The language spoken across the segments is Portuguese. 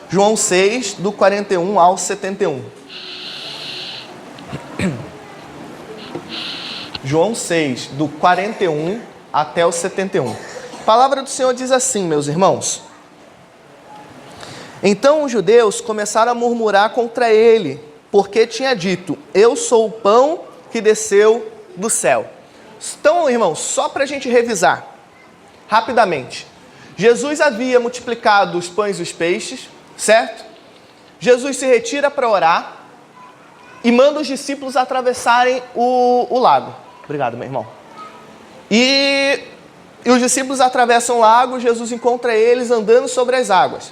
João 6, do 41 ao 71. João 6, do 41 até o 71. A palavra do Senhor diz assim, meus irmãos. Então os judeus começaram a murmurar contra ele, porque tinha dito, eu sou o pão que desceu do céu. Então, irmãos, só para a gente revisar, rapidamente. Jesus havia multiplicado os pães e os peixes, certo? Jesus se retira para orar e manda os discípulos atravessarem o lago. Obrigado, meu irmão. E os discípulos atravessam o lago, Jesus encontra eles andando sobre as águas.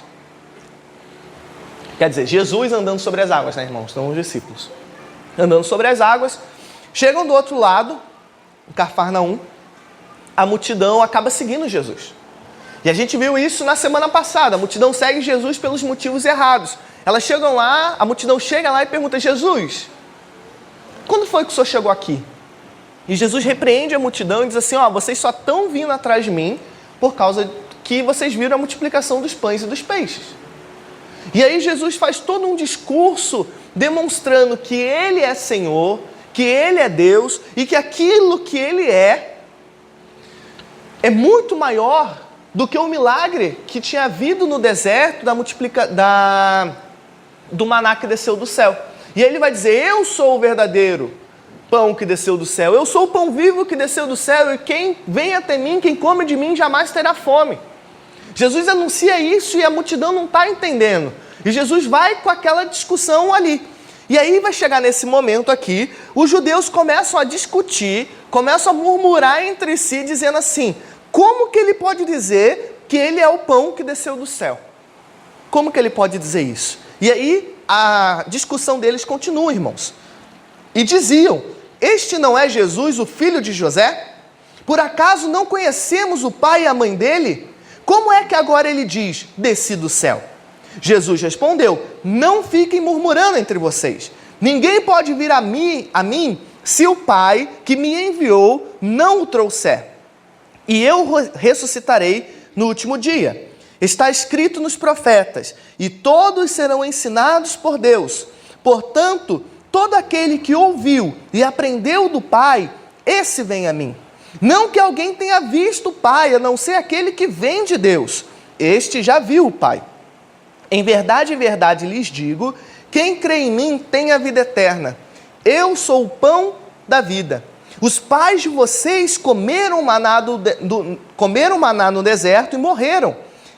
Quer dizer, Jesus andando sobre as águas, né, irmãos? Não os discípulos. Andando sobre as águas, chegam do outro lado, em Cafarnaum, a multidão acaba seguindo Jesus. E a gente viu isso na semana passada, a multidão segue Jesus pelos motivos errados. Elas chegam lá, a multidão chega lá e pergunta, Jesus, quando foi que o senhor chegou aqui? E Jesus repreende a multidão e diz assim, vocês só estão vindo atrás de mim por causa que vocês viram a multiplicação dos pães e dos peixes. E aí Jesus faz todo um discurso demonstrando que Ele é Senhor, que Ele é Deus e que aquilo que Ele é muito maior do que o milagre que tinha havido no deserto do maná que desceu do céu. E aí Ele vai dizer, eu sou o verdadeiro pão que desceu do céu, eu sou o pão vivo que desceu do céu e quem vem até mim, quem come de mim jamais terá fome. Jesus anuncia isso e a multidão não está entendendo. E Jesus vai com aquela discussão ali. E aí vai chegar nesse momento aqui, os judeus começam a discutir, começam a murmurar entre si, dizendo assim, como que ele pode dizer que ele é o pão que desceu do céu? Como que ele pode dizer isso? E aí a discussão deles continua, irmãos. E diziam, este não é Jesus, o filho de José? Por acaso não conhecemos o pai e a mãe dele? Como é que agora ele diz, desci do céu? Jesus respondeu, não fiquem murmurando entre vocês. Ninguém pode vir a mim se o Pai que me enviou não o trouxer. E eu ressuscitarei no último dia. Está escrito nos profetas, e todos serão ensinados por Deus. Portanto, todo aquele que ouviu e aprendeu do Pai, esse vem a mim. Não que alguém tenha visto o Pai, a não ser aquele que vem de Deus. Este já viu o Pai. Em verdade lhes digo, quem crê em mim tem a vida eterna. Eu sou o pão da vida. Os pais de vocês comeram maná no deserto e morreram.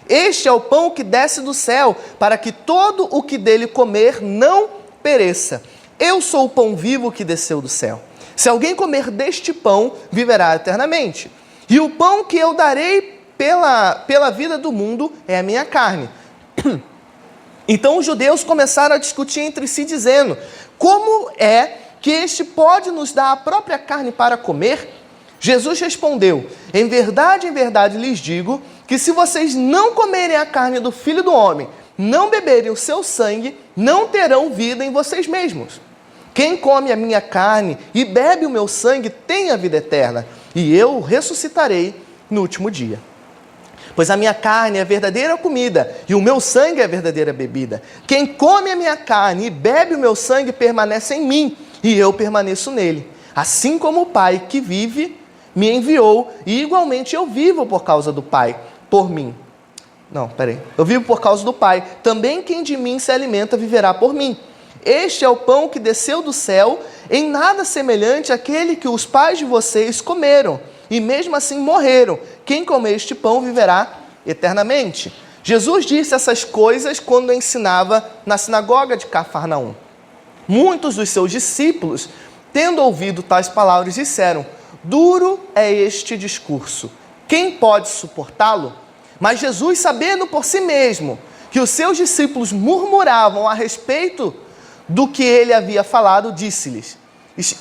Este é o pão que desce do céu, para que todo o que dele comer não pereça. Eu sou o pão vivo que desceu do céu. Se alguém comer deste pão, viverá eternamente. E o pão que eu darei pela vida do mundo é a minha carne. Então os judeus começaram a discutir entre si, dizendo, como é que este pode nos dar a própria carne para comer? Jesus respondeu, em verdade lhes digo, que se vocês não comerem a carne do Filho do Homem, não beberem o seu sangue, não terão vida em vocês mesmos. Quem come a minha carne e bebe o meu sangue tem a vida eterna, e eu o ressuscitarei no último dia. Pois a minha carne é a verdadeira comida, e o meu sangue é a verdadeira bebida. Quem come a minha carne e bebe o meu sangue permanece em mim, e eu permaneço nele. Assim como o Pai que vive me enviou, e igualmente eu vivo por causa do Pai, por mim. Eu vivo por causa do Pai. Também quem de mim se alimenta viverá por mim. Este é o pão que desceu do céu, em nada semelhante àquele que os pais de vocês comeram, e mesmo assim morreram. Quem comer este pão viverá eternamente. Jesus disse essas coisas quando ensinava na sinagoga de Cafarnaum. Muitos dos seus discípulos, tendo ouvido tais palavras, disseram, duro é este discurso, quem pode suportá-lo? Mas Jesus, sabendo por si mesmo que os seus discípulos murmuravam a respeito do que ele havia falado, disse-lhes,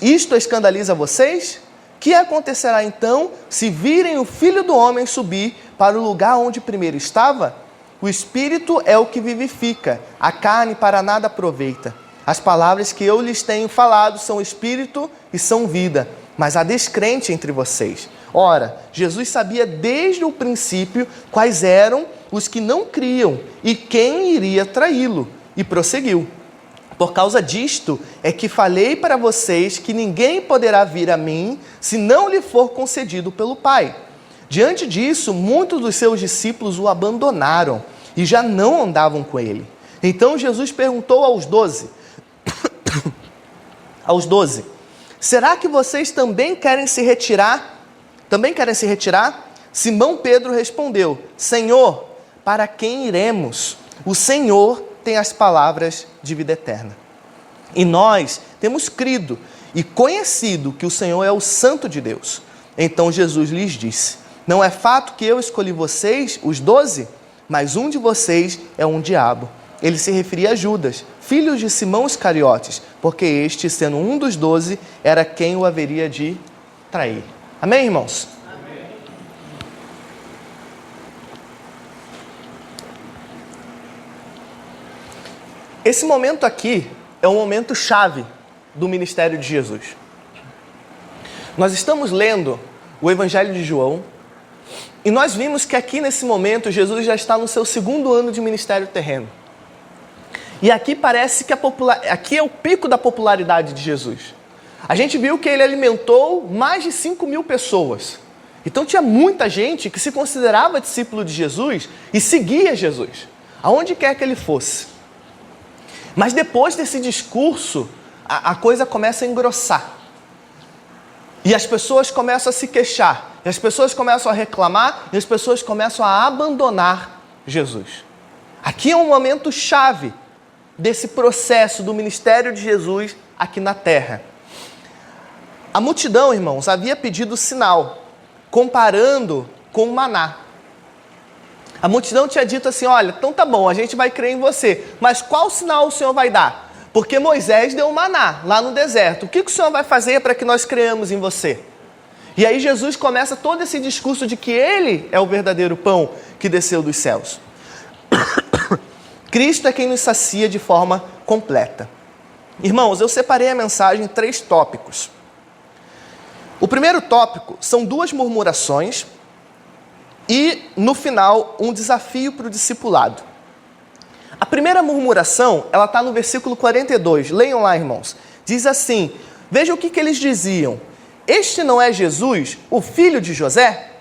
isto escandaliza vocês? Que acontecerá então se virem o Filho do Homem subir para o lugar onde primeiro estava? O Espírito é o que vivifica, a carne para nada aproveita. As palavras que eu lhes tenho falado são Espírito e são vida, mas há descrente entre vocês. Ora, Jesus sabia desde o princípio quais eram os que não criam e quem iria traí-lo. E prosseguiu: por causa disto é que falei para vocês que ninguém poderá vir a mim se não lhe for concedido pelo Pai. Diante disso, muitos dos seus discípulos o abandonaram e já não andavam com ele. Então Jesus perguntou aos 12, será que vocês também querem se retirar? Simão Pedro respondeu: Senhor, para quem iremos? O Senhor tem as palavras de vida eterna. E nós temos crido e conhecido que o Senhor é o Santo de Deus. Então Jesus lhes disse: não é fato que eu escolhi vocês, os 12, mas um de vocês é um diabo. Ele se referia a Judas, filho de Simão Iscariotes, porque este, sendo um dos 12, era quem o haveria de trair. Amém, irmãos? Amém. Esse momento aqui é um momento chave do ministério de Jesus. Nós estamos lendo o Evangelho de João e nós vimos que aqui nesse momento Jesus já está no seu 2º ano de ministério terreno. E aqui parece que aqui é o pico da popularidade de Jesus. A gente viu que ele alimentou mais de 5.000 pessoas. Então tinha muita gente que se considerava discípulo de Jesus e seguia Jesus, aonde quer que ele fosse. Mas depois desse discurso, a coisa começa a engrossar. E as pessoas começam a se queixar, e as pessoas começam a reclamar, e as pessoas começam a abandonar Jesus. Aqui é um momento chave desse processo do ministério de Jesus aqui na terra. A multidão, irmãos, havia pedido sinal, comparando com o maná. A multidão tinha dito assim: olha, então tá bom, a gente vai crer em você, mas qual sinal o Senhor vai dar? Porque Moisés deu o maná lá no deserto. O que o Senhor vai fazer para que nós creamos em você? E aí Jesus começa todo esse discurso de que ele é o verdadeiro pão que desceu dos céus. Cristo é quem nos sacia de forma completa. Irmãos, eu separei a mensagem em 3 tópicos. O primeiro tópico são 2 murmurações e, no final, um desafio para o discipulado. A primeira murmuração, ela está no versículo 42. Leiam lá, irmãos. Diz assim: veja o que eles diziam. Este não é Jesus, o filho de José?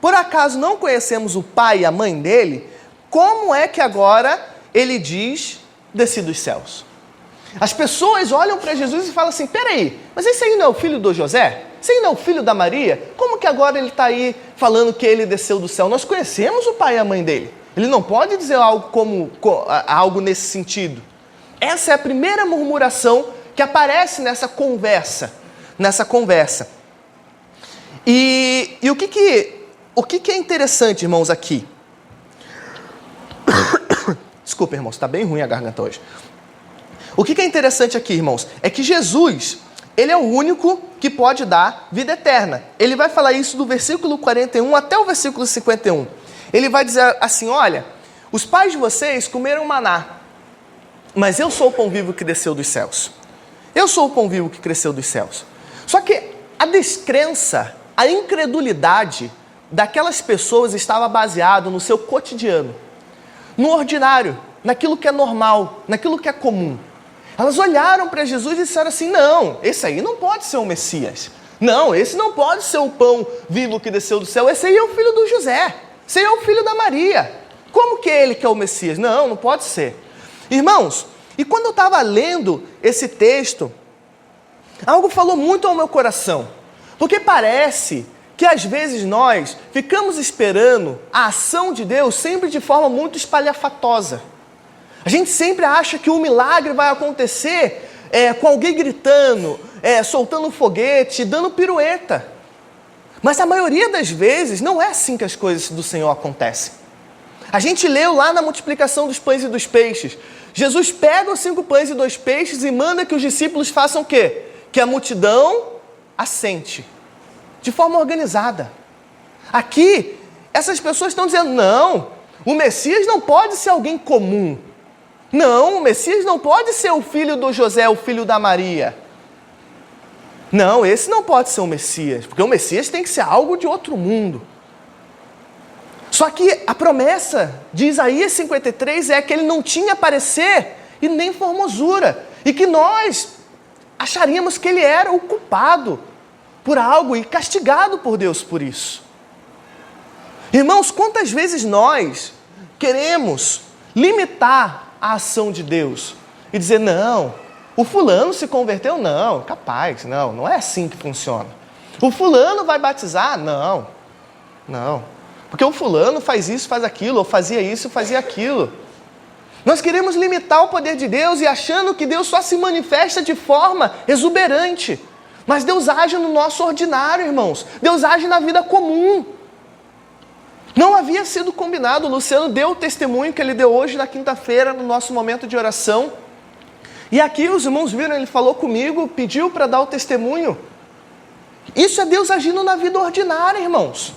Por acaso não conhecemos o pai e a mãe dele? Como é que agora ele diz: desci dos céus? As pessoas olham para Jesus e falam assim: peraí, mas esse aí não é o filho do José? Esse aí não é o filho da Maria? Como que agora ele está aí falando que ele desceu do céu? Nós conhecemos o pai e a mãe dele. Ele não pode dizer algo nesse sentido. Essa é a primeira murmuração que aparece nessa conversa. E o que é interessante, irmãos, aqui? Desculpa, irmãos, está bem ruim a garganta hoje. O que é interessante aqui, irmãos, é que Jesus, ele é o único que pode dar vida eterna. Ele vai falar isso do versículo 41 até o versículo 51. Ele vai dizer assim: olha, os pais de vocês comeram maná, mas eu sou o pão vivo que desceu dos céus. Eu sou o pão vivo que cresceu dos céus. Só que a descrença, a incredulidade daquelas pessoas estava baseado no seu cotidiano, no ordinário, naquilo que é normal, naquilo que é comum. Elas olharam para Jesus e disseram assim: não, esse aí não pode ser o Messias. Não, esse não pode ser o pão vivo que desceu do céu. Esse aí é o filho do José. Esse aí é o filho da Maria. Como que é ele que é o Messias? Não, não pode ser. Irmãos, e quando eu estava lendo esse texto, algo falou muito ao meu coração. Porque parece que às vezes nós ficamos esperando a ação de Deus sempre de forma muito espalhafatosa. A gente sempre acha que o milagre vai acontecer com alguém gritando, soltando um foguete, dando pirueta. Mas a maioria das vezes não é assim que as coisas do Senhor acontecem. A gente leu lá na multiplicação dos pães e dos peixes. Jesus pega os 5 pães e 2 peixes e manda que os discípulos façam o quê? Que a multidão assente, de forma organizada. Aqui, essas pessoas estão dizendo: não, o Messias não pode ser alguém comum. Não, o Messias não pode ser o filho do José, o filho da Maria. Não, esse não pode ser o Messias, porque o Messias tem que ser algo de outro mundo. Só que a promessa de Isaías 53 é que ele não tinha parecer e nem formosura, e que nós acharíamos que ele era o culpado por algo e castigado por Deus por isso. Irmãos, quantas vezes nós queremos limitar a ação de Deus e dizer, não, o fulano se converteu? Não, capaz, não é assim que funciona. O fulano vai batizar? Não, porque o fulano faz isso, faz aquilo, ou fazia isso, fazia aquilo. Nós queremos limitar o poder de Deus e achando que Deus só se manifesta de forma exuberante. Mas Deus age no nosso ordinário, irmãos. Deus age na vida comum. Não havia sido combinado. O Luciano deu o testemunho que ele deu hoje na quinta-feira, no nosso momento de oração. E aqui os irmãos viram, ele falou comigo, pediu para dar o testemunho. Isso é Deus agindo na vida ordinária, irmãos.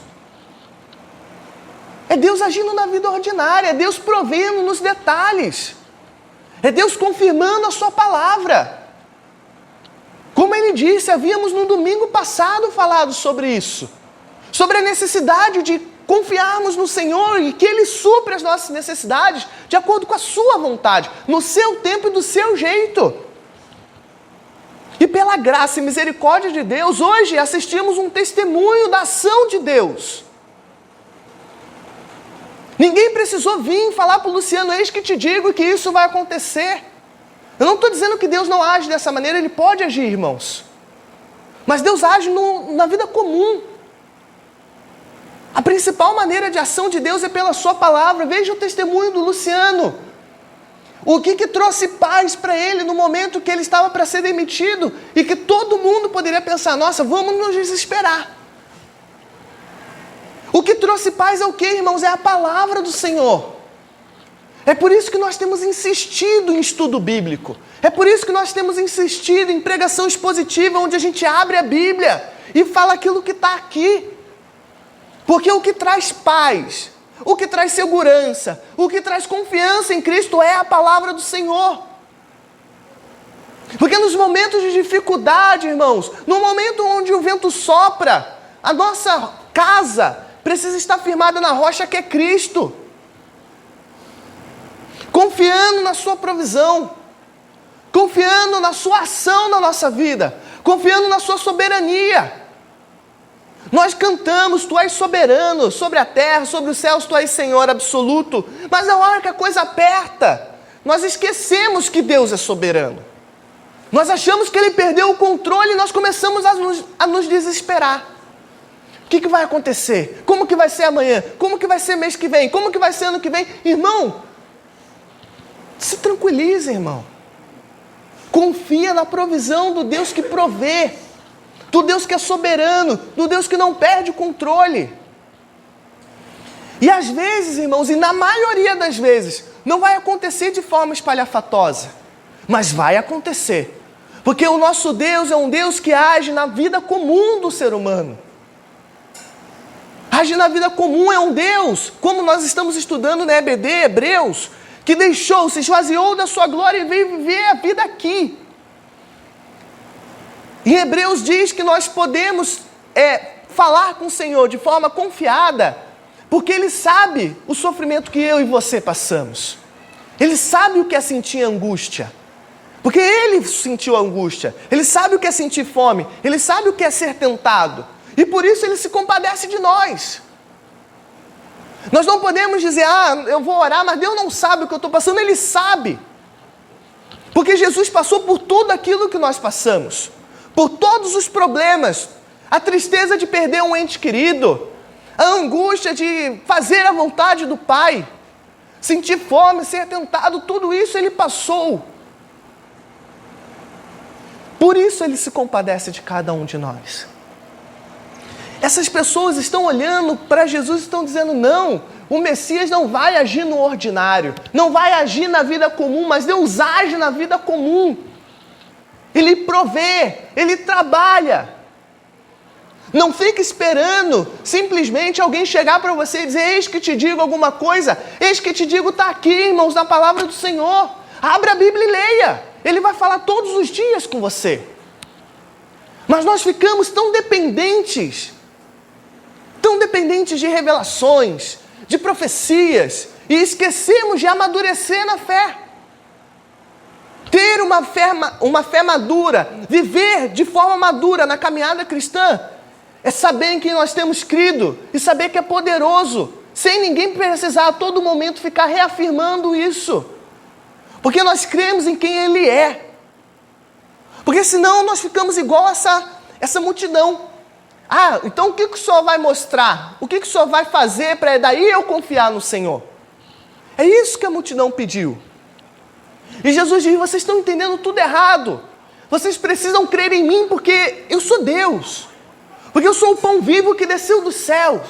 É Deus agindo na vida ordinária, é Deus provendo nos detalhes. É Deus confirmando a sua palavra. Como ele disse, havíamos no domingo passado falado sobre isso. Sobre a necessidade de confiarmos no Senhor e que Ele supre as nossas necessidades de acordo com a sua vontade, no seu tempo e do seu jeito. E pela graça e misericórdia de Deus, hoje assistimos um testemunho da ação de Deus. Ninguém precisou vir falar para o Luciano, eis que te digo que isso vai acontecer. Eu não estou dizendo que Deus não age dessa maneira, Ele pode agir, irmãos. Mas Deus age na vida comum. A principal maneira de ação de Deus é pela sua palavra. Veja o testemunho do Luciano. O que trouxe paz para ele no momento que ele estava para ser demitido e que todo mundo poderia pensar, nossa, vamos nos desesperar. O que trouxe paz é o que, irmãos? É a palavra do Senhor. É por isso que nós temos insistido em estudo bíblico. É por isso que nós temos insistido em pregação expositiva, onde a gente abre a Bíblia e fala aquilo que está aqui. Porque o que traz paz, o que traz segurança, o que traz confiança em Cristo é a palavra do Senhor. Porque nos momentos de dificuldade, irmãos, no momento onde o vento sopra, a nossa casa precisa estar firmada na rocha que é Cristo. Confiando na sua provisão, confiando na sua ação na nossa vida, confiando na sua soberania. Nós cantamos, tu és soberano sobre a terra, sobre os céus, tu és Senhor absoluto. Mas na hora que a coisa aperta, nós esquecemos que Deus é soberano. Nós achamos que Ele perdeu o controle e nós começamos a nos desesperar. O que vai acontecer? Como que vai ser amanhã? Como que vai ser mês que vem? Como que vai ser ano que vem? Irmão, se tranquilize, irmão. Confia na provisão do Deus que provê, do Deus que é soberano, do Deus que não perde o controle. E às vezes, irmãos, e na maioria das vezes, não vai acontecer de forma espalhafatosa, mas vai acontecer. Porque o nosso Deus é um Deus que age na vida comum do ser humano. Age na vida comum, é um Deus, como nós estamos estudando na EBD, Hebreus, que se esvaziou da sua glória e veio viver a vida aqui. Em Hebreus diz que nós podemos falar com o Senhor de forma confiada, porque Ele sabe o sofrimento que eu e você passamos. Ele sabe o que é sentir angústia, porque Ele sentiu angústia. Ele sabe o que é sentir fome, Ele sabe o que é ser tentado, e por isso Ele se compadece de nós. Nós não podemos dizer, eu vou orar, mas Deus não sabe o que eu estou passando. Ele sabe, porque Jesus passou por tudo aquilo que nós passamos, por todos os problemas, a tristeza de perder um ente querido, a angústia de fazer a vontade do Pai, sentir fome, ser tentado, tudo isso Ele passou. Por isso Ele se compadece de cada um de nós. Essas pessoas estão olhando para Jesus e estão dizendo, não, o Messias não vai agir no ordinário, não vai agir na vida comum, mas Deus age na vida comum. Ele provê, Ele trabalha. Não fique esperando simplesmente alguém chegar para você e dizer, eis que te digo alguma coisa, eis que te digo está aqui, irmãos, na palavra do Senhor. Abra a Bíblia e leia, Ele vai falar todos os dias com você. Mas nós ficamos tão dependentes de revelações, de profecias e esquecemos de amadurecer na fé. Ter uma fé madura, viver de forma madura na caminhada cristã, é saber em quem nós temos crido e saber que é poderoso, sem ninguém precisar a todo momento ficar reafirmando isso. Porque nós cremos em quem Ele é. Porque senão nós ficamos igual a essa multidão. Ah, então o que o Senhor vai mostrar? O que o Senhor vai fazer para daí eu confiar no Senhor? É isso que a multidão pediu. E Jesus diz, vocês estão entendendo tudo errado. Vocês precisam crer em mim porque eu sou Deus. Porque eu sou o pão vivo que desceu do céu.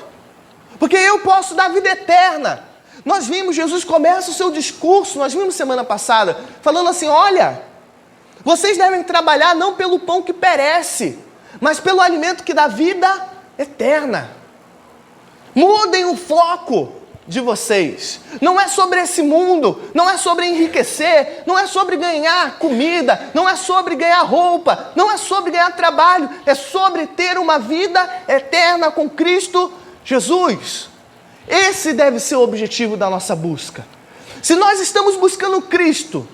Porque eu posso dar vida eterna. Nós vimos, Jesus começa o seu discurso, nós vimos semana passada, falando assim, olha, vocês devem trabalhar não pelo pão que perece, mas pelo alimento que dá vida eterna. Mudem o foco de vocês. Não é sobre esse mundo, não é sobre enriquecer, não é sobre ganhar comida, não é sobre ganhar roupa, não é sobre ganhar trabalho, é sobre ter uma vida eterna com Cristo Jesus. Esse deve ser o objetivo da nossa busca. Se nós estamos buscando Cristo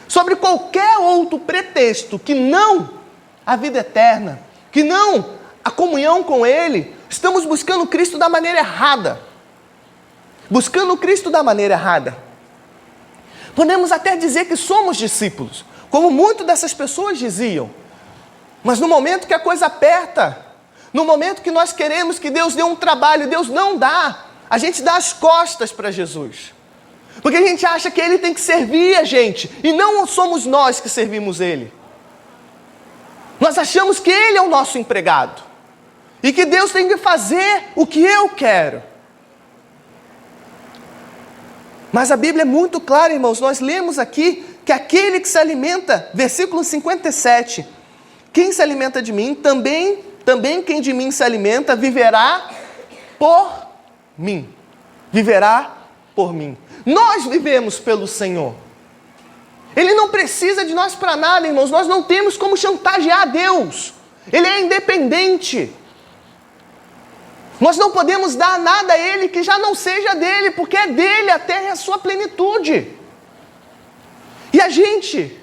sobre qualquer outro pretexto que não a vida eterna, que não a comunhão com Ele, estamos buscando Cristo da maneira errada. Buscando Cristo da maneira errada. Podemos até dizer que somos discípulos, como muitas dessas pessoas diziam. Mas no momento que a coisa aperta, no momento que nós queremos que Deus dê um trabalho, Deus não dá, a gente dá as costas para Jesus. Porque a gente acha que Ele tem que servir a gente, e não somos nós que servimos Ele. Nós achamos que Ele é o nosso empregado, e que Deus tem que fazer o que eu quero. Mas a Bíblia é muito clara, irmãos, nós lemos aqui que aquele que se alimenta, versículo 57, quem se alimenta de mim, também quem de mim se alimenta, viverá por mim. Viverá por mim. Nós vivemos pelo Senhor. Ele não precisa de nós para nada, irmãos, nós não temos como chantagear Deus. Ele é independente. Nós não podemos dar nada a Ele que já não seja dele, porque é dele a terra e a sua plenitude. E a gente,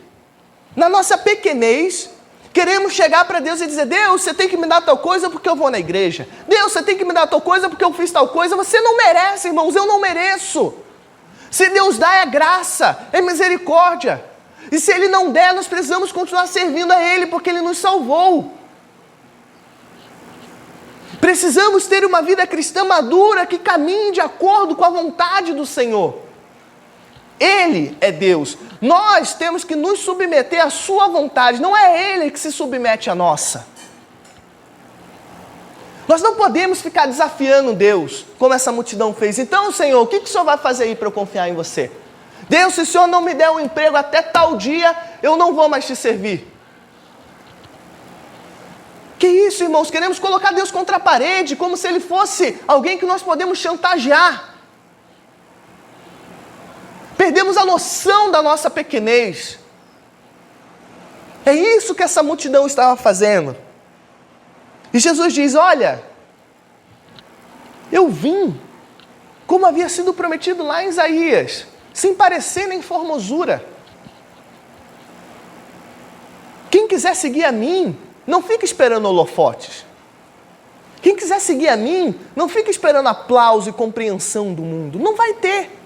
na nossa pequenez, queremos chegar para Deus e dizer, Deus, você tem que me dar tal coisa porque eu vou na igreja. Deus, você tem que me dar tal coisa porque eu fiz tal coisa. Você não merece, irmãos, eu não mereço. Se Deus dá, é graça, é misericórdia. E se Ele não der, nós precisamos continuar servindo a Ele, porque Ele nos salvou. Precisamos ter uma vida cristã madura que caminhe de acordo com a vontade do Senhor. Ele é Deus. Nós temos que nos submeter à sua vontade. Não é Ele que se submete à nossa. Nós não podemos ficar desafiando Deus, como essa multidão fez. Então, Senhor, o que o Senhor vai fazer aí para eu confiar em você? Deus, se o Senhor não me der um emprego até tal dia, eu não vou mais te servir. Que isso, irmãos? Queremos colocar Deus contra a parede, como se Ele fosse alguém que nós podemos chantagear. Perdemos a noção da nossa pequenez. É isso que essa multidão estava fazendo. E Jesus diz, olha, eu vim, como havia sido prometido lá em Isaías, sem parecer nem formosura. Quem quiser seguir a mim, não fica esperando holofotes. Quem quiser seguir a mim, não fica esperando aplauso e compreensão do mundo. Não vai ter.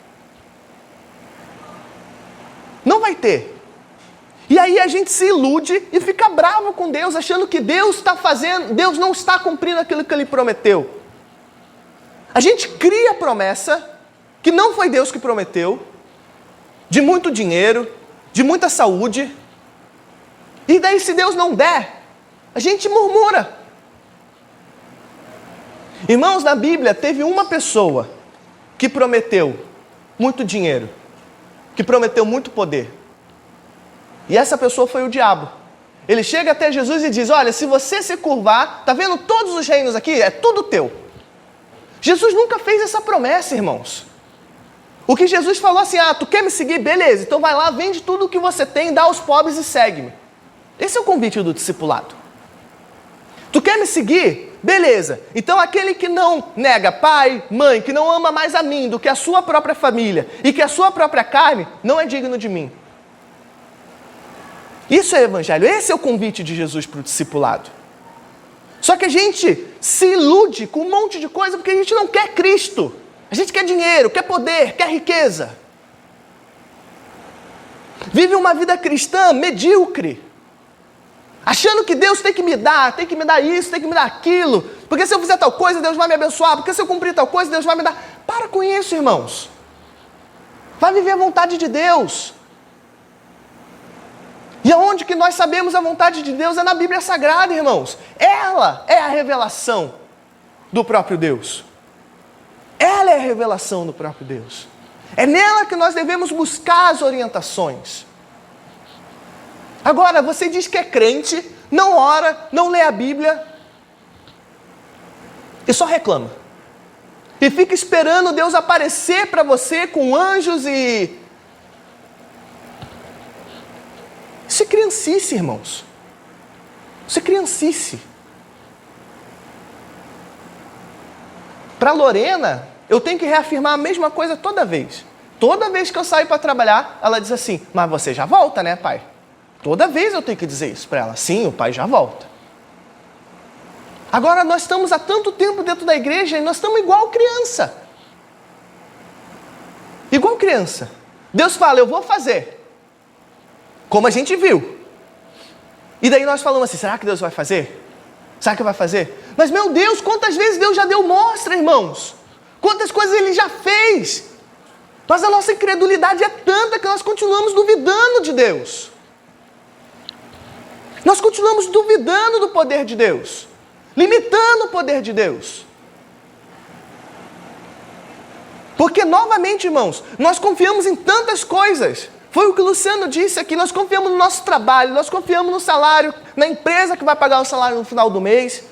Não vai ter. E aí a gente se ilude e fica bravo com Deus, achando que Deus não está cumprindo aquilo que Ele prometeu. A gente cria promessa, que não foi Deus que prometeu, de muito dinheiro, de muita saúde, e daí se Deus não der, a gente murmura. Irmãos, na Bíblia teve uma pessoa que prometeu muito dinheiro, que prometeu muito poder. E essa pessoa foi o diabo. Ele chega até Jesus e diz, olha, se você se curvar, tá vendo todos os reinos aqui? É tudo teu. Jesus nunca fez essa promessa, irmãos. O que Jesus falou assim, tu quer me seguir? Beleza, então vai lá, vende tudo o que você tem, dá aos pobres e segue-me. Esse é o convite do discipulado. Tu quer me seguir? beleza. Então aquele que não nega pai, mãe, que não ama mais a mim do que a sua própria família e que a sua própria carne, não é digno de mim. Isso é evangelho, esse é o convite de Jesus para o discipulado. Só que a gente se ilude com um monte de coisa porque a gente não quer Cristo. A gente quer dinheiro, quer poder, quer riqueza. Vive uma vida cristã medíocre. Achando que Deus tem que me dar isso, tem que me dar aquilo. Porque se eu fizer tal coisa, Deus vai me abençoar. Porque se eu cumprir tal coisa, Deus vai me dar. Para com isso, irmãos. Vai viver a vontade de Deus. E aonde que nós sabemos a vontade de Deus é na Bíblia Sagrada, irmãos. Ela é a revelação do próprio Deus. Ela é a revelação do próprio Deus. É nela que nós devemos buscar as orientações. Agora, você diz que é crente, não ora, não lê a Bíblia e só reclama. E fica esperando Deus aparecer para você com anjos e... Isso é criancice, irmãos. Isso é criancice. Para Lorena, eu tenho que reafirmar a mesma coisa toda vez. Toda vez que eu saio para trabalhar, ela diz assim, mas você já volta, né, pai? Toda vez eu tenho que dizer isso para ela. Sim, o pai já volta. Agora, nós estamos há tanto tempo dentro da igreja e nós estamos igual criança. Igual criança. Deus fala, eu vou fazer. Como a gente viu. E daí nós falamos assim, será que Deus vai fazer? Será que vai fazer? Mas, meu Deus, quantas vezes Deus já deu mostra, irmãos? Quantas coisas Ele já fez? Mas a nossa incredulidade é tanta que nós continuamos duvidando de Deus. Nós continuamos duvidando do poder de Deus, limitando o poder de Deus. Porque, novamente, irmãos, nós confiamos em tantas coisas. Foi o que o Luciano disse aqui, nós confiamos no nosso trabalho, nós confiamos no salário, na empresa que vai pagar o salário no final do mês.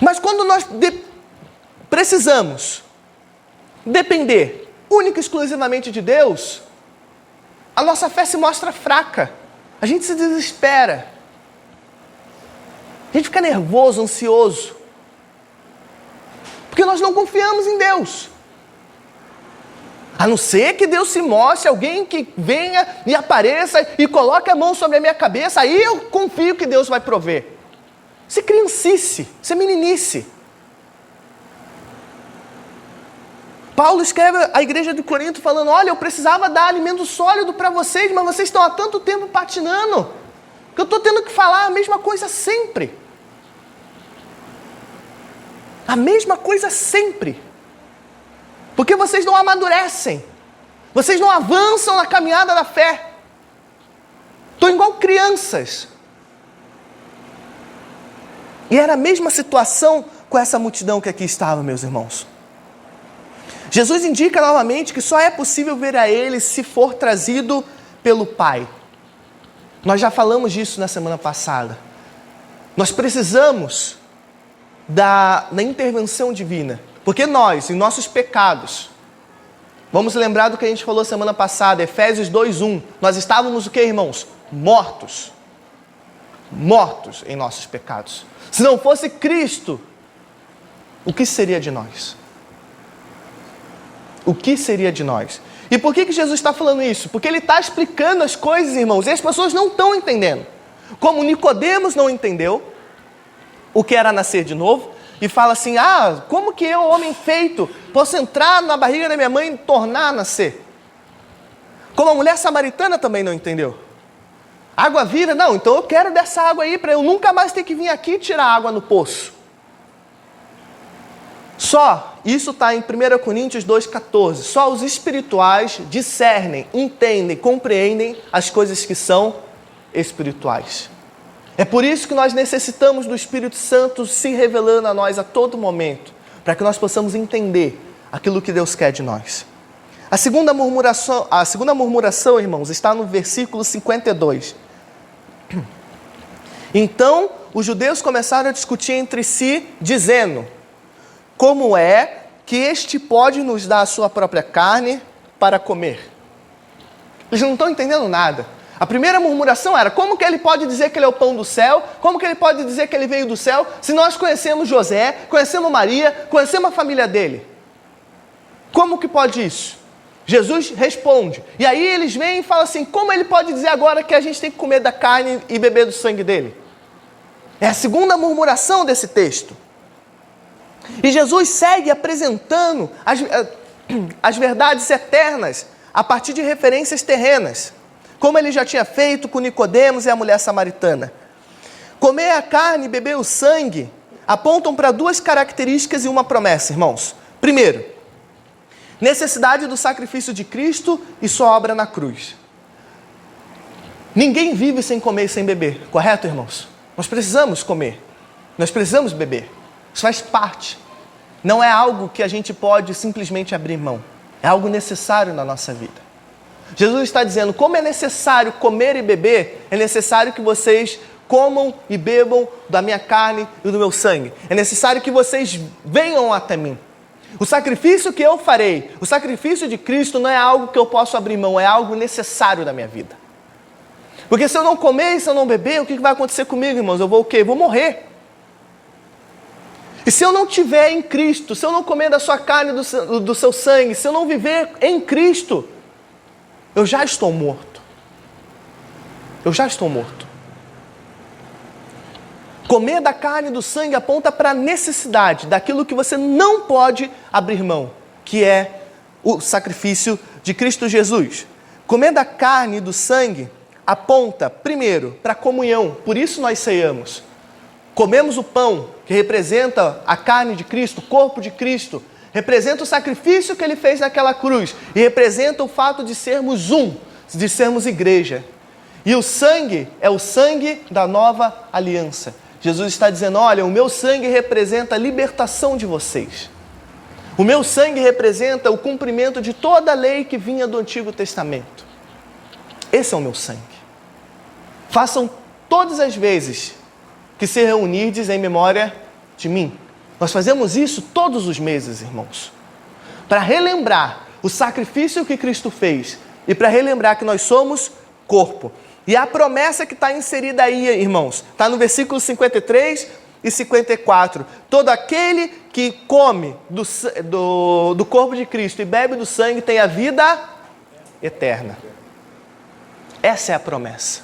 Mas quando nós precisamos depender única e exclusivamente de Deus, a nossa fé se mostra fraca. A gente se desespera. A gente fica nervoso, ansioso. Porque nós não confiamos em Deus. A não ser que Deus se mostre, alguém que venha e apareça e coloque a mão sobre a minha cabeça, aí eu confio que Deus vai prover. Isso é criancice, isso é meninice. Paulo escreve à igreja de Corinto falando, olha, eu precisava dar alimento sólido para vocês, mas vocês estão há tanto tempo patinando, que eu estou tendo que falar a mesma coisa sempre. A mesma coisa sempre. Porque vocês não amadurecem. Vocês não avançam na caminhada da fé. Estão igual crianças. E era a mesma situação com essa multidão que aqui estava, meus irmãos. Jesus indica novamente que só é possível ver a Ele se for trazido pelo Pai. Nós já falamos disso na semana passada. Nós precisamos da intervenção divina. Porque nós, em nossos pecados, vamos lembrar do que a gente falou semana passada, Efésios 2:1, nós estávamos o que, irmãos? Mortos. Mortos em nossos pecados. Se não fosse Cristo, o que seria de nós? O que seria de nós? E por que Jesus está falando isso? Porque Ele está explicando as coisas, irmãos, e as pessoas não estão entendendo. Como Nicodemos não entendeu o que era nascer de novo, e fala assim, como que eu, homem feito, posso entrar na barriga da minha mãe e tornar a nascer? Como a mulher samaritana também não entendeu. Água viva? Não, então eu quero dessa água aí, para eu nunca mais ter que vir aqui tirar água no poço. Isso está em 1 Coríntios 2,14. Só os espirituais discernem, entendem, compreendem as coisas que são espirituais. É por isso que nós necessitamos do Espírito Santo se revelando a nós a todo momento, para que nós possamos entender aquilo que Deus quer de nós. A segunda murmuração, irmãos, está no versículo 52. Então, os judeus começaram a discutir entre si, dizendo, como é que este pode nos dar a sua própria carne para comer? Eles não estão entendendo nada. A primeira murmuração era, como que ele pode dizer que ele é o pão do céu? Como que ele pode dizer que ele veio do céu? Se nós conhecemos José, conhecemos Maria, conhecemos a família dele. Como que pode isso? Jesus responde. E aí eles vêm e falam assim, como ele pode dizer agora que a gente tem que comer da carne e beber do sangue dele? É a segunda murmuração desse texto. E Jesus segue apresentando as verdades eternas a partir de referências terrenas, como ele já tinha feito com Nicodemos e a mulher samaritana. Comer a carne e beber o sangue apontam para duas características e uma promessa, irmãos. Primeiro, necessidade do sacrifício de Cristo e sua obra na cruz. Ninguém vive sem comer e sem beber, correto, irmãos? Nós precisamos comer, nós precisamos beber. Isso faz parte. Não é algo que a gente pode simplesmente abrir mão. É algo necessário na nossa vida. Jesus está dizendo, como é necessário comer e beber, é necessário que vocês comam e bebam da minha carne e do meu sangue. É necessário que vocês venham até mim. O sacrifício que eu farei, o sacrifício de Cristo não é algo que eu posso abrir mão, é algo necessário da minha vida. Porque se eu não comer e se eu não beber, o que vai acontecer comigo, irmãos? Eu vou o quê? Eu vou morrer. E se eu não tiver em Cristo, se eu não comer da sua carne e do seu sangue, se eu não viver em Cristo, eu já estou morto. Eu já estou morto. Comer da carne e do sangue aponta para a necessidade daquilo que você não pode abrir mão, que é o sacrifício de Cristo Jesus. Comer da carne e do sangue aponta, primeiro, para a comunhão, por isso nós ceiamos. Comemos o pão, que representa a carne de Cristo, o corpo de Cristo, representa o sacrifício que ele fez naquela cruz, e representa o fato de sermos de sermos igreja. E o sangue é o sangue da nova aliança. Jesus está dizendo, olha, o meu sangue representa a libertação de vocês. O meu sangue representa o cumprimento de toda a lei que vinha do Antigo Testamento. Esse é o meu sangue. Façam todas as vezes que se reunirdes em memória de mim. Nós fazemos isso todos os meses, irmãos. Para relembrar o sacrifício que Cristo fez e para relembrar que nós somos corpo. E a promessa que está inserida aí, irmãos, está no versículo 53 e 54. Todo aquele que come do corpo de Cristo e bebe do sangue tem a vida eterna. Essa é a promessa.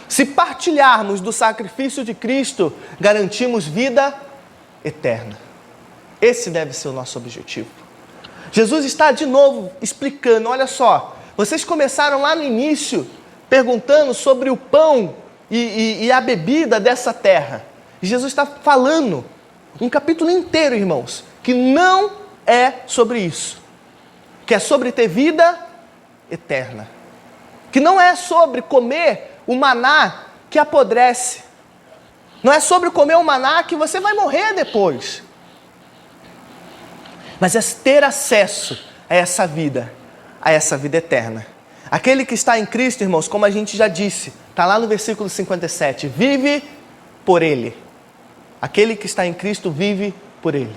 Se partilharmos do sacrifício de Cristo, garantimos vida eterna. Esse deve ser o nosso objetivo. Jesus está de novo explicando, olha só, vocês começaram lá no início perguntando sobre o pão e a bebida dessa terra. E Jesus está falando um capítulo inteiro, irmãos, que não é sobre isso. Que é sobre ter vida eterna. Que não é sobre comer o maná que apodrece. Não é sobre comer o maná que você vai morrer depois. Mas é ter acesso a essa vida eterna. Aquele que está em Cristo, irmãos, como a gente já disse, está lá no versículo 57, vive por Ele. Aquele que está em Cristo vive por Ele.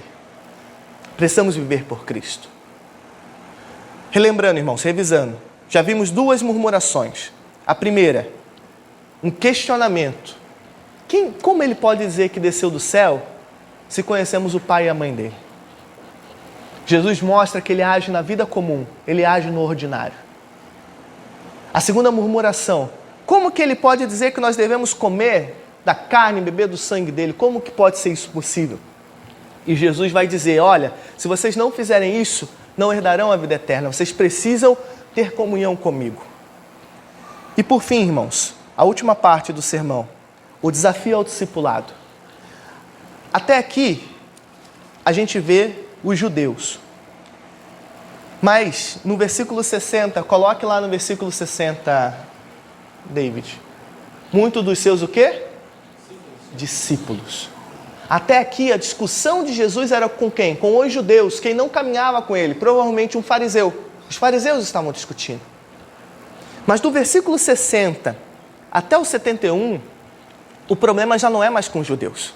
Precisamos viver por Cristo. Relembrando, irmãos, revisando, já vimos duas murmurações. A primeira, um questionamento. Como ele pode dizer que desceu do céu se conhecemos o pai e a mãe dele? Jesus mostra que ele age na vida comum, ele age no ordinário. A segunda murmuração, como que ele pode dizer que nós devemos comer da carne e beber do sangue dele? Como que pode ser isso possível? E Jesus vai dizer, olha, se vocês não fizerem isso, não herdarão a vida eterna. Vocês precisam ter comunhão comigo. E por fim, irmãos, a última parte do sermão, o desafio ao discipulado. Até aqui, a gente vê os judeus. Mas, no versículo 60, coloque lá no versículo 60, David. Muitos dos seus o quê? Discípulos. Até aqui, a discussão de Jesus era com quem? Com os judeus, quem não caminhava com ele. Provavelmente um fariseu. Os fariseus estavam discutindo. Mas do versículo 60 até o 71, o problema já não é mais com os judeus.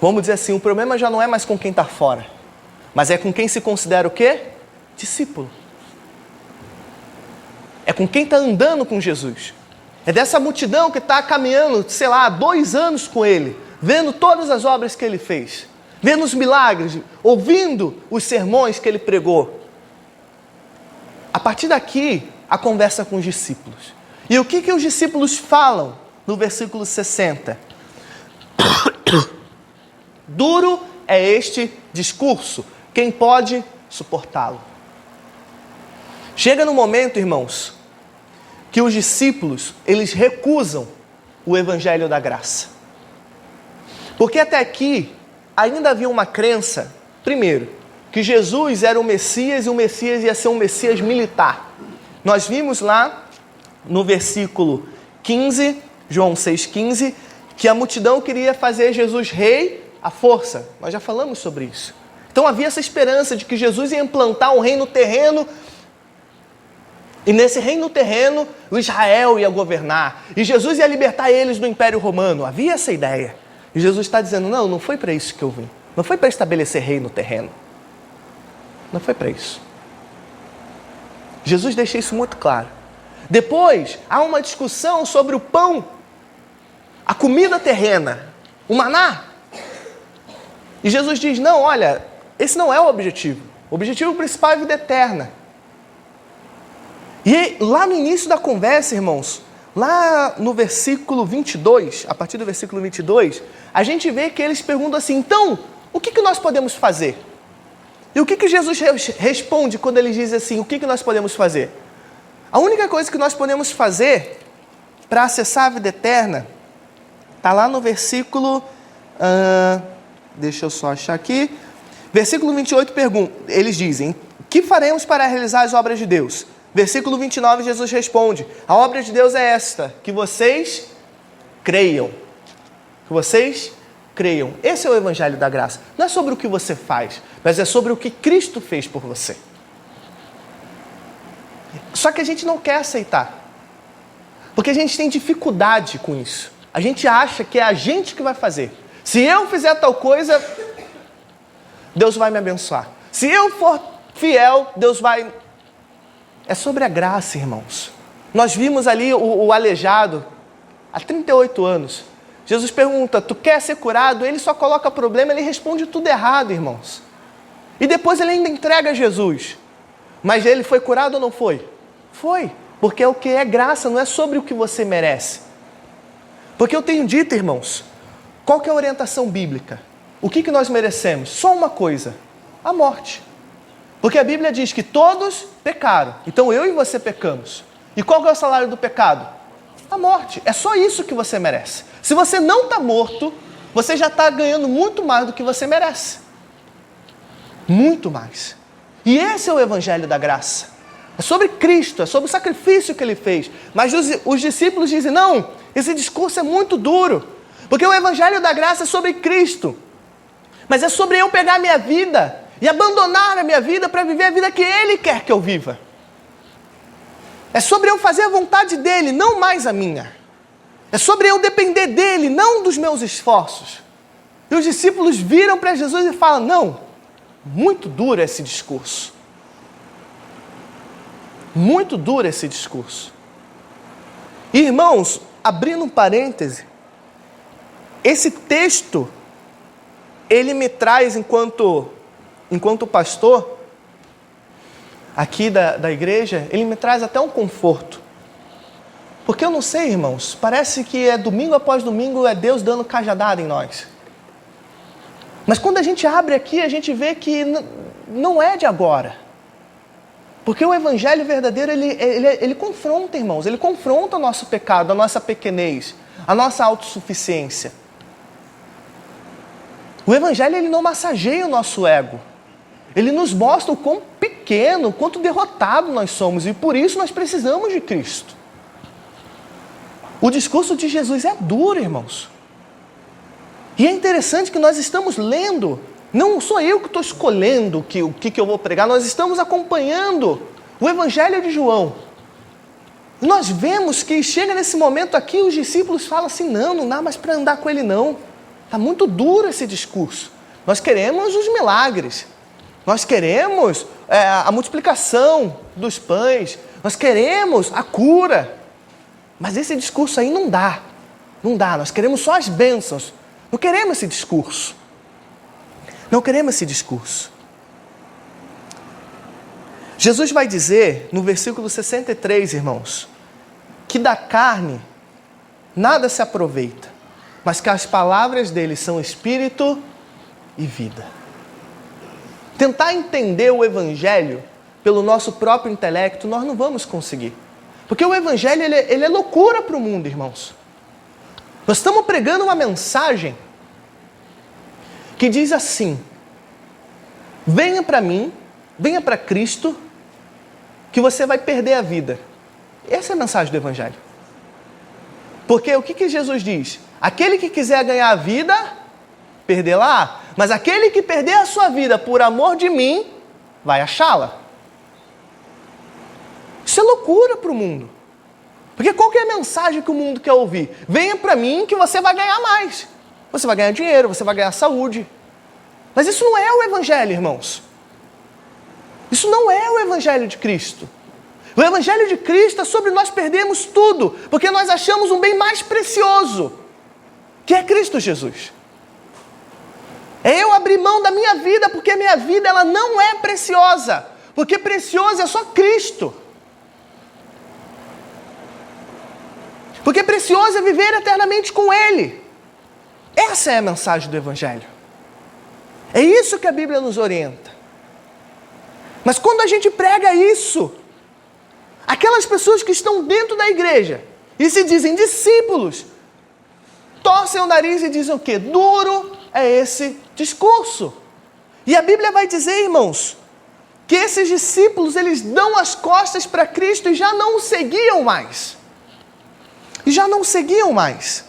Vamos dizer assim, o problema já não é mais com quem está fora. Mas é com quem se considera o quê? Discípulo. É com quem está andando com Jesus. É dessa multidão que está caminhando, sei lá, há 2 anos com ele, vendo todas as obras que ele fez, vendo os milagres, ouvindo os sermões que ele pregou. A partir daqui, a conversa com os discípulos. E o que os discípulos falam no versículo 60? Duro é este discurso, quem pode suportá-lo? Chega no momento, irmãos, que os discípulos, eles recusam o evangelho da graça. Porque até aqui, ainda havia uma crença, primeiro, que Jesus era o Messias e o Messias ia ser um Messias militar. Nós vimos lá no versículo 15, João 6,15, que a multidão queria fazer Jesus rei à força. Nós já falamos sobre isso. Então havia essa esperança de que Jesus ia implantar um reino terreno, e nesse reino terreno, o Israel ia governar, e Jesus ia libertar eles do Império Romano. Havia essa ideia. E Jesus está dizendo, não foi para isso que eu vim. Não foi para estabelecer reino terreno. Não foi para isso. Jesus deixa isso muito claro. Depois, há uma discussão sobre o pão, a comida terrena, o maná. E Jesus diz, não, olha, esse não é o objetivo. O objetivo principal é a vida eterna. E lá no início da conversa, irmãos, lá no versículo 22, a partir do versículo 22, a gente vê que eles perguntam assim, então, o que nós podemos fazer? E o que Jesus responde quando ele diz assim, o que nós podemos fazer? A única coisa que nós podemos fazer para acessar a vida eterna, está lá no versículo, deixa eu só achar aqui, versículo 28, eles dizem, que faremos para realizar as obras de Deus? Versículo 29, Jesus responde, a obra de Deus é esta, que vocês creiam. Que vocês creiam. Esse é o evangelho da graça. Não é sobre o que você faz, mas é sobre o que Cristo fez por você. Só que a gente não quer aceitar. Porque a gente tem dificuldade com isso. A gente acha que é a gente que vai fazer. Se eu fizer tal coisa, Deus vai me abençoar. Se eu for fiel, Deus vai... É sobre a graça, irmãos. Nós vimos ali o aleijado há 38 anos. Jesus pergunta, tu quer ser curado? Ele só coloca problema, ele responde tudo errado, irmãos. E depois ele ainda entrega a Jesus. Mas ele foi curado ou não foi? Foi. Porque é o que é graça, não é sobre o que você merece. Porque eu tenho dito, irmãos, qual que é a orientação bíblica? O que nós merecemos? Só uma coisa, a morte. Porque a Bíblia diz que todos pecaram. Então eu e você pecamos. E qual que é o salário do pecado? A morte. É só isso que você merece. Se você não está morto, você já está ganhando muito mais do que você merece. Muito mais. E esse é o evangelho da graça. É sobre Cristo, é sobre o sacrifício que ele fez. Mas os discípulos dizem, não, esse discurso é muito duro. Porque o evangelho da graça é sobre Cristo. Mas é sobre eu pegar a minha vida e abandonar a minha vida para viver a vida que Ele quer que eu viva. É sobre eu fazer a vontade dEle, não mais a minha. É sobre eu depender dEle, não dos meus esforços. E os discípulos viram para Jesus e falam, não, muito duro esse discurso. Muito duro esse discurso. E, irmãos, abrindo um parêntese, esse texto, ele me traz, enquanto pastor, aqui da igreja, ele me traz até um conforto. Porque eu não sei, irmãos, parece que é domingo após domingo, é Deus dando cajadada em nós. Mas quando a gente abre aqui, a gente vê que não é de agora. Porque o evangelho verdadeiro, ele confronta, irmãos, ele confronta o nosso pecado, a nossa pequenez, a nossa autossuficiência. O evangelho, ele não massageia o nosso ego. Ele nos mostra o quão pequeno, quanto derrotado nós somos. E por isso nós precisamos de Cristo. O discurso de Jesus é duro, irmãos. E é interessante que nós estamos lendo. Não sou eu que estou escolhendo o que eu vou pregar. Nós estamos acompanhando o Evangelho de João. E nós vemos que chega nesse momento aqui, os discípulos falam assim, não dá mais para andar com ele não. Está muito duro esse discurso. Nós queremos os milagres. Nós queremos a multiplicação dos pães. Nós queremos a cura. Mas esse discurso aí não dá. Não dá, nós queremos só as bênçãos. Não queremos esse discurso. Não queremos esse discurso. Jesus vai dizer, no versículo 63, irmãos, que da carne nada se aproveita, mas que as palavras dele são espírito e vida. Tentar entender o Evangelho pelo nosso próprio intelecto, nós não vamos conseguir. Porque o Evangelho ele é loucura para o mundo, irmãos. Nós estamos pregando uma mensagem que diz assim: venha para mim, venha para Cristo, que você vai perder a vida. Essa é a mensagem do Evangelho. Porque o que Jesus diz? Aquele que quiser ganhar a vida, perdê-la. Mas aquele que perder a sua vida por amor de mim, vai achá-la. Isso é loucura para o mundo. Porque qual que é a mensagem que o mundo quer ouvir? Venha para mim que você vai ganhar mais. Você vai ganhar dinheiro, você vai ganhar saúde. Mas isso não é o Evangelho, irmãos. Isso não é o Evangelho de Cristo. O Evangelho de Cristo é sobre nós perdermos tudo, porque nós achamos um bem mais precioso, que é Cristo Jesus. É eu abrir mão da minha vida, porque a minha vida ela não é preciosa, porque precioso é só Cristo. Porque precioso é viver eternamente com Ele. Essa é a mensagem do Evangelho. É isso que a Bíblia nos orienta. Mas quando a gente prega isso, aquelas pessoas que estão dentro da igreja e se dizem discípulos, torcem o nariz e dizem o quê? Duro é esse discurso. E a Bíblia vai dizer, irmãos, que esses discípulos, eles dão as costas para Cristo e já não o seguiam mais. E já não o seguiam mais.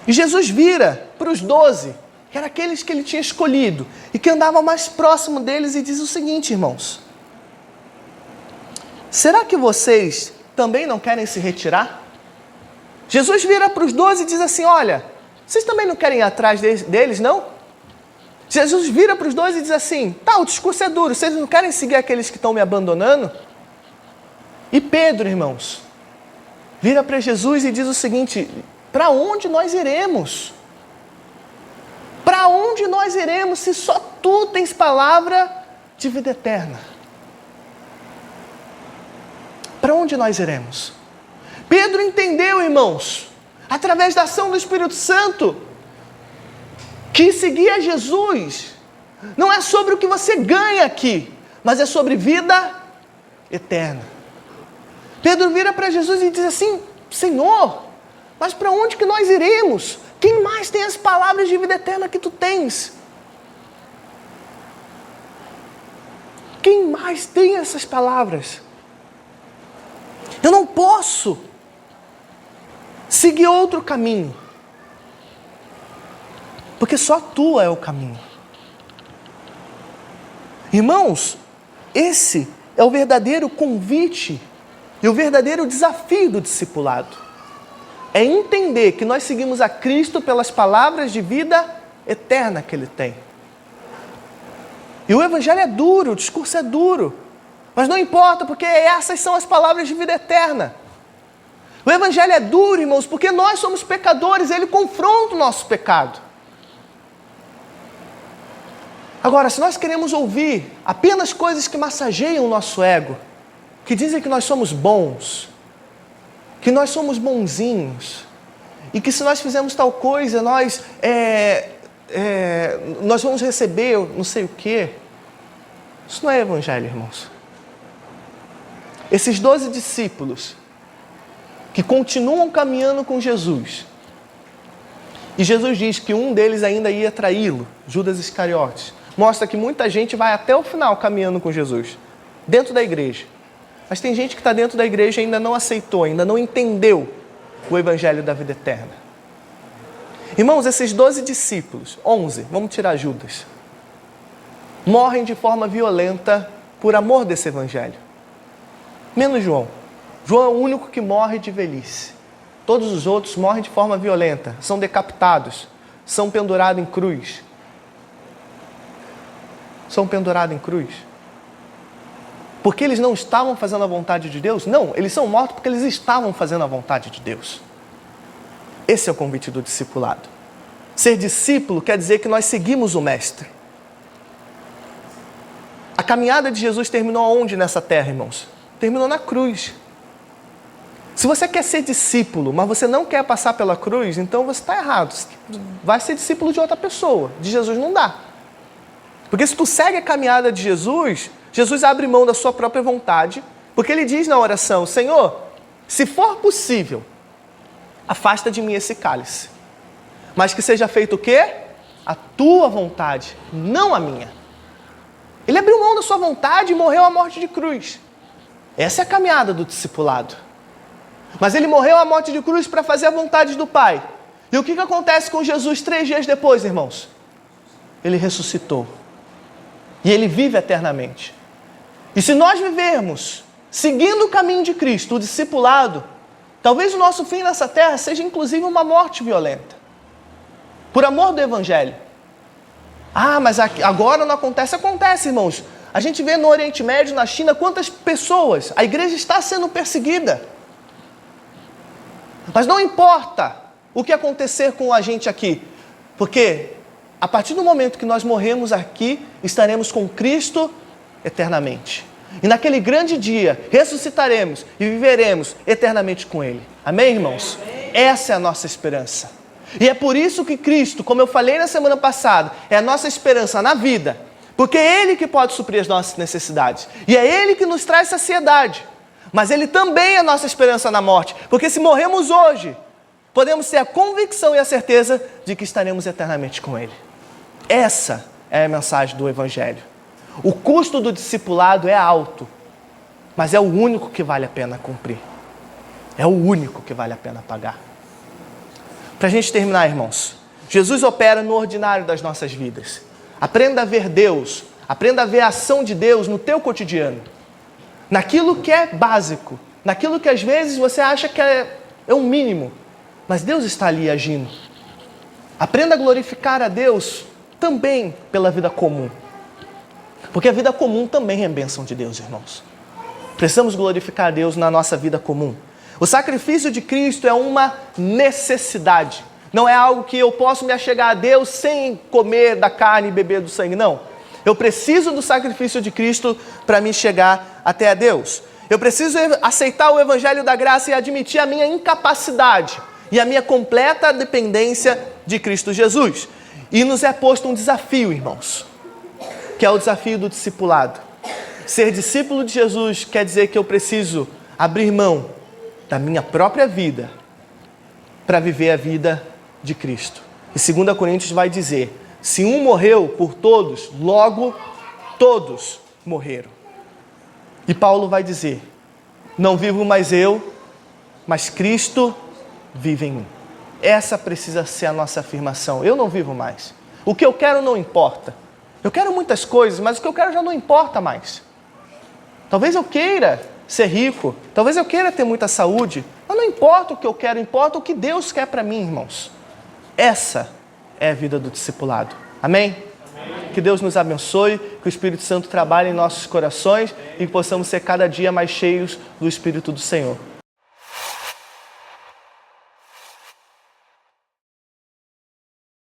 E Jesus vira para os 12, que eram aqueles que ele tinha escolhido, e que andavam mais próximo deles, e diz o seguinte, irmãos: será que vocês também não querem se retirar? Jesus vira para os 12 e diz assim: olha, vocês também não querem ir atrás deles, não? Jesus vira para os 12 e diz assim: tá, o discurso é duro, vocês não querem seguir aqueles que estão me abandonando? E Pedro, irmãos, vira para Jesus e diz o seguinte: para onde nós iremos? Para onde nós iremos se só tu tens palavra de vida eterna? Para onde nós iremos? Pedro entendeu, irmãos, através da ação do Espírito Santo, que seguir a Jesus não é sobre o que você ganha aqui, mas é sobre vida eterna. Pedro vira para Jesus e diz assim: Senhor, mas para onde que nós iremos? Quem mais tem as palavras de vida eterna que tu tens? Quem mais tem essas palavras? Eu não posso seguir outro caminho, porque só tu é o caminho. Irmãos, esse é o verdadeiro convite e o verdadeiro desafio do discipulado. É entender que nós seguimos a Cristo pelas palavras de vida eterna que Ele tem. E o Evangelho é duro, o discurso é duro, mas não importa, porque essas são as palavras de vida eterna. O Evangelho é duro, irmãos, porque nós somos pecadores, Ele confronta o nosso pecado. Agora, se nós queremos ouvir apenas coisas que massageiam o nosso ego, que dizem que nós somos bons, que nós somos bonzinhos, e que se nós fizermos tal coisa, nós vamos receber não sei o quê. Isso não é Evangelho, irmãos. Esses 12 discípulos que continuam caminhando com Jesus, e Jesus diz que um deles ainda ia traí-lo, Judas Iscariotes, mostra que muita gente vai até o final caminhando com Jesus, dentro da igreja. Mas tem gente que está dentro da igreja e ainda não aceitou, ainda não entendeu o Evangelho da vida eterna. Irmãos, esses 12 discípulos, 11, vamos tirar Judas, morrem de forma violenta por amor desse Evangelho. Menos João. João é o único que morre de velhice. Todos os outros morrem de forma violenta, são decapitados, são pendurados em cruz. São pendurados em cruz. porque eles não estavam fazendo a vontade de Deus? Não, eles são mortos porque eles estavam fazendo a vontade de Deus. Esse é o convite do discipulado. Ser discípulo quer dizer que nós seguimos o Mestre. A caminhada de Jesus terminou aonde nessa terra, irmãos? Terminou na cruz. Se você quer ser discípulo, mas você não quer passar pela cruz, então você está errado. Vai ser discípulo de outra pessoa. De Jesus não dá. Porque se tu segue a caminhada de Jesus, Jesus abre mão da sua própria vontade, porque ele diz na oração: Senhor, se for possível, afasta de mim esse cálice. Mas que seja feito o quê? A tua vontade, não a minha. Ele abriu mão da sua vontade e morreu a morte de cruz. Essa é a caminhada do discipulado. Mas ele morreu a morte de cruz para fazer a vontade do Pai. E o que acontece com Jesus 3 dias depois, irmãos? Ele ressuscitou. E ele vive eternamente. E se nós vivermos seguindo o caminho de Cristo, o discipulado, talvez o nosso fim nessa terra seja inclusive uma morte violenta. Por amor do Evangelho. Ah, mas agora não acontece. Acontece, irmãos. A gente vê no Oriente Médio, na China, quantas pessoas. A igreja está sendo perseguida. Mas não importa o que acontecer com a gente aqui. Porque a partir do momento que nós morremos aqui, estaremos com Cristo eternamente. E naquele grande dia, ressuscitaremos e viveremos eternamente com Ele. Amém, irmãos? Amém. Essa é a nossa esperança. E é por isso que Cristo, como eu falei na semana passada, é a nossa esperança na vida. Porque é Ele que pode suprir as nossas necessidades. E é Ele que nos traz saciedade. Mas Ele também é a nossa esperança na morte. Porque se morremos hoje, podemos ter a convicção e a certeza de que estaremos eternamente com Ele. Essa é a mensagem do Evangelho. O custo do discipulado é alto, mas é o único que vale a pena cumprir. É o único que vale a pena pagar. Para a gente terminar, irmãos, Jesus opera no ordinário das nossas vidas. Aprenda a ver Deus, aprenda a ver a ação de Deus no teu cotidiano. Naquilo que é básico, naquilo que às vezes você acha que é um mínimo, mas Deus está ali agindo. Aprenda a glorificar a Deus também pela vida comum. Porque a vida comum também é bênção de Deus, irmãos. Precisamos glorificar a Deus na nossa vida comum. O sacrifício de Cristo é uma necessidade. Não é algo que eu posso me achegar a Deus sem comer da carne e beber do sangue, não. Eu preciso do sacrifício de Cristo para me chegar até a Deus. Eu preciso aceitar o Evangelho da graça e admitir a minha incapacidade e a minha completa dependência de Cristo Jesus. E nos é posto um desafio, irmãos, que é o desafio do discipulado. Ser discípulo de Jesus quer dizer que eu preciso abrir mão da minha própria vida para viver a vida de Cristo. E 2 Coríntios vai dizer: se um morreu por todos, logo todos morreram. E Paulo vai dizer: não vivo mais eu, mas Cristo vive em mim. Essa precisa ser a nossa afirmação. Eu não vivo mais. O que eu quero não importa. Eu quero muitas coisas, mas o que eu quero já não importa mais. Talvez eu queira ser rico, talvez eu queira ter muita saúde, mas não importa o que eu quero, importa o que Deus quer para mim, irmãos. Essa é a vida do discipulado. Amém? Amém? Que Deus nos abençoe, que o Espírito Santo trabalhe em nossos corações e que possamos ser cada dia mais cheios do Espírito do Senhor.